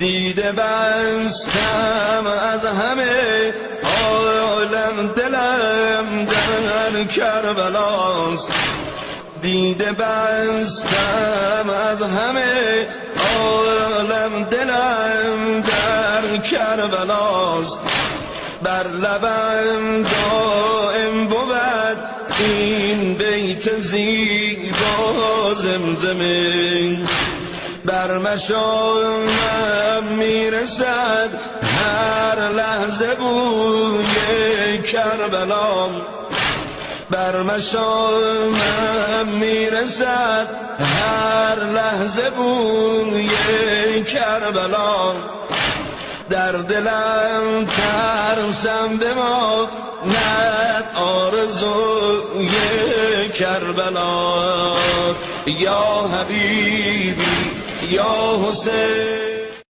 دیده بستم از همه عالم، دلم در کربلاست. دیده بستم از همه عالم، دلم در کربلاست. بر لبم دائم بود این بیت زیبا زمزمه، بر مشامم میرسد هر لحظه بوی کربلا. بر مشامم میرسد هر لحظه بوی کربلا. در دلم ترسم بماند آرزوی کربلا. یا حبیبی یا حسین